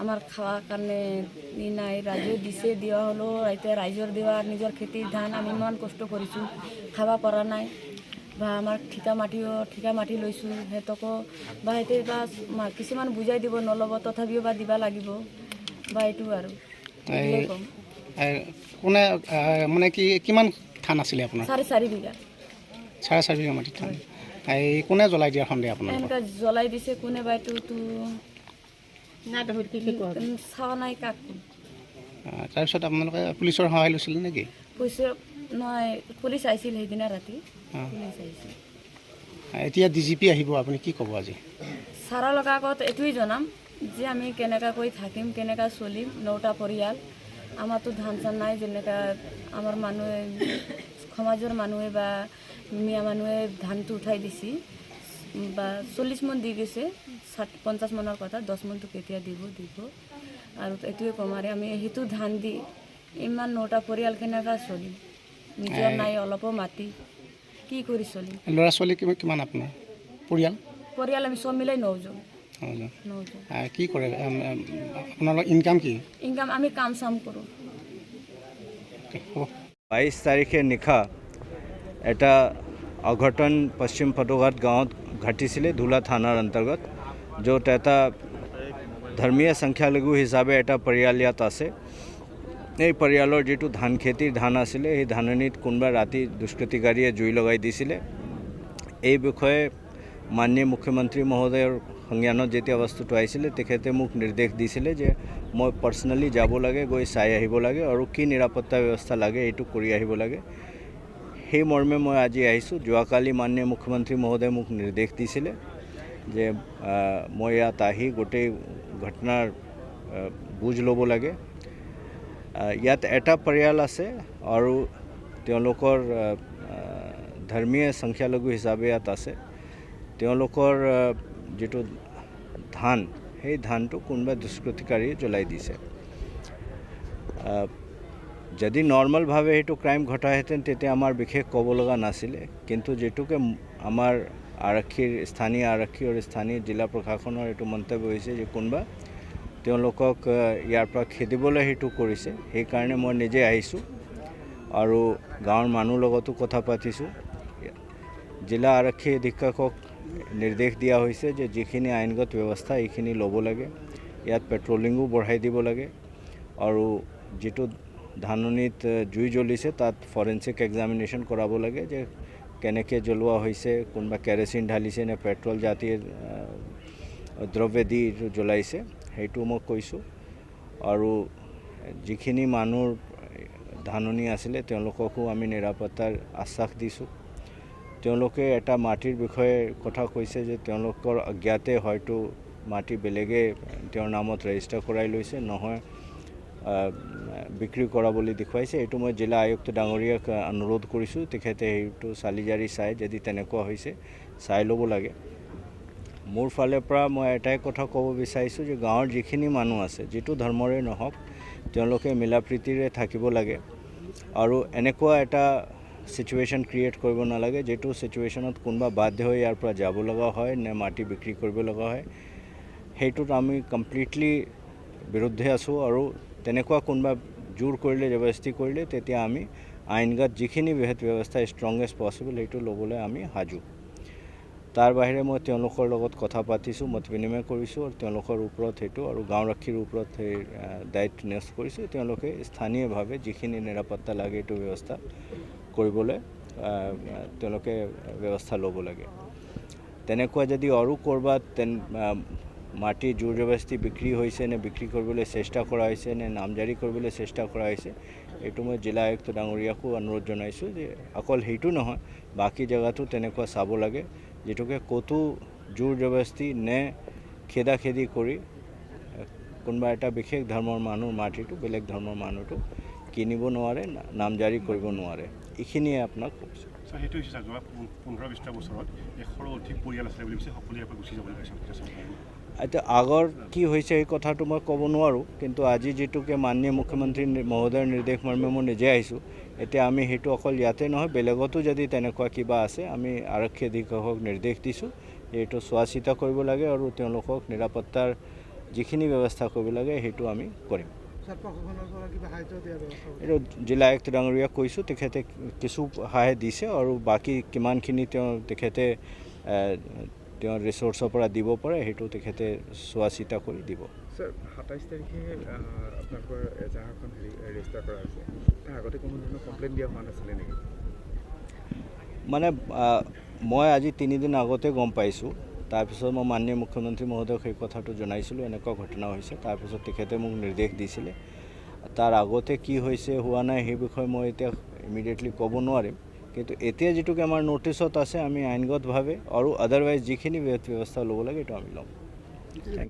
আমাৰ খাওয়াৰ কাৰণে নাই ৰাইজে দিছে দেওয়া হলো এতিয়া ৰাইজৰ দেওয়া নিজেৰ খেতিৰ ধান আমি ইমান কষ্ট কৰিছোঁ খাব পৰা নাই বা আমার ঠিকা মাটি লৈছোঁ সিহঁতকো বা সিহঁতে বা কিছুমান বুজাই দিব নল'ব তথাপিও বা দিবা লাগিব বা এইটো আৰু এইটোৱে ক'ম। কোনে মানে কি কিমান ধান আছিলে আপোনাৰ? 4.5 বিঘা। 4.5 বিঘা মাটিত ধান। এই কোনে জ্বলাই দিয়া সন্দেহ আপোনাৰ? এনেকৈ জ্বলাই দিছে কোনে বা এইটো চাৱা নাই কাক। তাৰপিছত আপোনালোকে পুলিচৰ সহায় লৈছিলে নেকি? পইচা নহয়, পুলিচ আহিছিল সেইদিনা ৰাতি। পুলিচ আহিছিল। এতিয়া DGP আহিব, আপুনি কি ক'ব আজি? ছাৰৰ লগৰ আগত এইটোৱেই জনাম যে আমি কেনেকৈ থাকিম, কেনেকৈ চলিম, 9টা পৰিয়াল। আমাৰতো ধান চান নাই, যেনেকৈ আমাৰ মানুহে সমাজৰ মানুহে বা মিয়া মানুহে ধানটো উঠাই দিছে বা 40 মন দি গৈছে, 50 মনৰ কথা, 10 মনটো কেতিয়া দিব আৰু এইটোৱে ক'ম আৰু আমি সেইটো ধান দি ইমান 9টা পৰিয়াল কেনেকৈ চলিম, নিজৰ নাই অলপো মাটি কি কৰি চলিম। ল'ৰা ছোৱালী কিমান আপোনাৰ পৰিয়াল আমি চব মিলাই 9 জন। কি কৰে আপোনালোকৰ ইনকাম কি? ইনকাম আমি কাম চাম কৰোঁ। 22 তাৰিখে নিশা এটা অঘটন পশ্চিম ফটোঘাট গাঁৱত ঘটিছিলে, ধুলা থানাৰ অন্তৰ্গত, য'ত এটা ধৰ্মীয় সংখ্যালঘু হিচাপে এটা পৰিয়াল ইয়াত আছে। এই পৰিয়ালৰ যিটো ধান খেতিৰ ধান আছিলে, সেই ধাননিত কোনোবা ৰাতি দুষ্কৃতিকাৰীয়ে জুই লগাই দিছিলে। এই বিষয়ে মাননীয় মুখ্যমন্ত্ৰী মহোদয়ৰ সংজ্ঞানত যেতিয়া বস্তুটো আহিছিলে, তেখেতে মোক নিৰ্দেশ দিছিলে যে মই পাৰ্চনেলি যাব লাগে, গৈ চাই আহিব লাগে আৰু কি নিৰাপত্তা ব্যৱস্থা লাগে এইটো কৰি আহিব লাগে। সেই মৰ্মে মই আজি আহিছোঁ। যোৱাকালি মাননীয় মুখ্যমন্ত্ৰী মহোদয়ে মোক নিৰ্দেশ দিছিলে যে মই ইয়াত আহি গোটেই ঘটনাৰ বুজ ল'ব লাগে। ইয়াত এটা পৰিয়াল আছে আৰু তেওঁলোকৰ ধৰ্মীয় সংখ্যালঘু হিচাপে ইয়াত আছে। তেওঁলোকৰ যিটো ধান, সেই ধানটো কোনোবা দুষ্কৃতিকাৰীয়ে জ্বলাই দিছে। যদি নৰ্মেলভাৱে সেইটো ক্ৰাইম ঘটাহেঁতেন তেতিয়া আমাৰ বিশেষ ক'ব লগা নাছিলে, কিন্তু যিটোকে আমাৰ স্থানীয় আৰক্ষী আৰু স্থানীয় জিলা প্ৰশাসনৰ এইটো মন্তব্য হৈছে যে কোনোবা তেওঁলোকক ইয়াৰ পৰা খেদিবলৈ সেইটো কৰিছে। সেইকাৰণে মই নিজে আহিছোঁ আৰু গাঁৱৰ মানুহৰ লগতো কথা পাতিছোঁ। জিলা আৰক্ষী অধীক্ষকক নিৰ্দেশ দিয়া হৈছে যে যিখিনি আইনগত ব্যৱস্থা এইখিনি ল'ব লাগে, ইয়াত পেট্ৰলিঙো বঢ়াই দিব লাগে আৰু যিটো ধাননিত জুই জ্বলিছে তাত ফৰেনচিক এক্সামিনেশ্যন কৰাব লাগে যে কেনেকৈ জ্বলোৱা হৈছে, কোনোবা কেৰাচিন ঢালিছে নে পেট্ৰল জাতীয় দ্ৰব্যেদি জ্বলাইছে, সেইটো মই কৈছোঁ। আৰু যিখিনি মানুহৰ ধাননি আছিলে তেওঁলোককো আমি নিৰাপত্তাৰ আশ্বাস দিছোঁ। তেওঁলোকে এটা মাটিৰ বিষয়ে কথা কৈছে যে তেওঁলোকৰ অজ্ঞাতে হয়তো মাটি বেলেগে তেওঁৰ নামত ৰেজিষ্টাৰ কৰাই লৈছে, নহয় বিক্ৰী কৰা বুলি দেখুৱাইছে। এইটো মই জিলা আয়ুক্ত ডাঙৰীয়াক অনুৰোধ কৰিছোঁ, তেখেতে সেইটো চালি জাৰি চাই যদি তেনেকুৱা হৈছে চাই ল'ব লাগে। মোৰ ফালৰ পৰা মই এটাই কথা ক'ব বিচাৰিছোঁ যে গাঁৱৰ যিখিনি মানুহ আছে, যিটো ধৰ্মৰে নহওক, তেওঁলোকে মিলা প্ৰীতিৰে থাকিব লাগে আৰু এনেকুৱা এটা ছিটুৱেশ্যন ক্ৰিয়েট কৰিব নালাগে যিটো ছিটুৱেশ্যনত কোনোবা বাধ্য হৈ ইয়াৰ পৰা যাব লগা হয় নে মাটি বিক্ৰী কৰিব লগা হয়। সেইটোত আমি কমপ্লিটলি বিৰুদ্ধে আছোঁ আৰু তেনেকুৱা কোনোবা জোৰ কৰিলে, জবৰদস্তি কৰিলে তেতিয়া আমি আইনগত যিখিনি ব্যৱস্থা ষ্ট্ৰংগেষ্ট পচিবল সেইটো ল'বলৈ আমি সাজু। তাৰ বাহিৰে মই তেওঁলোকৰ লগত কথা পাতিছোঁ, মত বিনিময় কৰিছোঁ আৰু তেওঁলোকৰ ওপৰত সেইটো আৰু গাঁওৰক্ষীৰ ওপৰত সেই দায়িত্ব ন্যস্ত কৰিছোঁ। তেওঁলোকে স্থানীয়ভাৱে যিখিনি নিৰাপত্তা লাগে এইটো ব্যৱস্থা কৰিবলৈ তেওঁলোকে ব্যৱস্থা ল'ব লাগে। তেনেকুৱা যদি আৰু ক'ৰবাত মাটি জোৰ জবৰদস্তি বিক্ৰী হৈছে নে বিক্ৰী কৰিবলৈ চেষ্টা কৰা হৈছে নে নামজাৰি কৰিবলৈ চেষ্টা কৰা হৈছে, এইটো মই জিলা আয়ুক্ত ডাঙৰীয়াকো অনুৰোধ জনাইছোঁ যে অকল সেইটো নহয়, বাকী জেগাতো তেনেকুৱা চাব লাগে যিটোকে ক'তো জোৰ জবৰদস্তি নে খেদাখেদি কৰি কোনোবা এটা বিশেষ ধৰ্মৰ মানুহ মাটিটো বেলেগ ধৰ্মৰ মানুহটো কিনিব নোৱাৰে, নামজাৰি কৰিব নোৱাৰে। এইখিনিয়ে আপোনাক কৈছোঁ। সেইটো হৈছে 15-20টা বছৰত 100ৰো অধিক পৰিয়াল আছে বুলি সকলোৱে ইয়াৰ পৰা গুচি যাবলৈ পাইছে। এতিয়া আগৰ কি হৈছে এই কথাটো মই ক'ব নোৱাৰোঁ, কিন্তু আজি যিটোকে মাননীয় মুখ্যমন্ত্ৰী মহোদয়ৰ নিৰ্দেশ মৰ্মে মই নিজে আহিছোঁ। এতিয়া আমি সেইটো অকল ইয়াতে নহয়, বেলেগতো যদি তেনেকুৱা কিবা আছে আমি আৰক্ষী অধীক্ষকক নিৰ্দেশ দিছোঁ যে এইটো চোৱা চিতা কৰিব লাগে আৰু তেওঁলোকক নিৰাপত্তাৰ যিখিনি ব্যৱস্থা কৰিব লাগে সেইটো আমি কৰিম এইটো জিলা আয়ুক্ত ডাঙৰীয়াক কৈছোঁ তেখেতে কিছু সহায় দিছে আৰু বাকী কিমানখিনি তেখেতে তেওঁৰ ৰিচোৰ্চৰ পৰা দিব পাৰে সেইটো তেখেতে চোৱা চিতা কৰি দিব স্যাৰ 27 তাৰিখে আপোনালোকৰ এজাহাৰখন ৰেজিষ্টাৰ কৰা হৈছে তাৰ আগতে কোনো ধৰণৰ কমপ্লেইন দিয়া হোৱা নাছিলে নেকি মানে মই আজি 3 দিন আগতে গম পাইছোঁ তাৰপিছত মই মাননীয় মুখ্যমন্ত্ৰী মহোদয়ক সেই কথাটো জনাইছিলোঁ এনেকুৱা ঘটনা হৈছে তাৰপিছত তেখেতে মোক নিৰ্দেশ দিছিলে তাৰ আগতে কি হৈছে হোৱা নাই সেই বিষয়ে মই এতিয়া ইমিডিয়েটলি ক'ব নোৱাৰিম কিন্তু এতিয়া যেটুকু আমাৰ নটিছত আছে আমি আইনগতভাৱে আৰু আদাৰৱাইজ যিখিনি ব্যৱস্থা ল'ব লাগে এইটো আমি ল'ম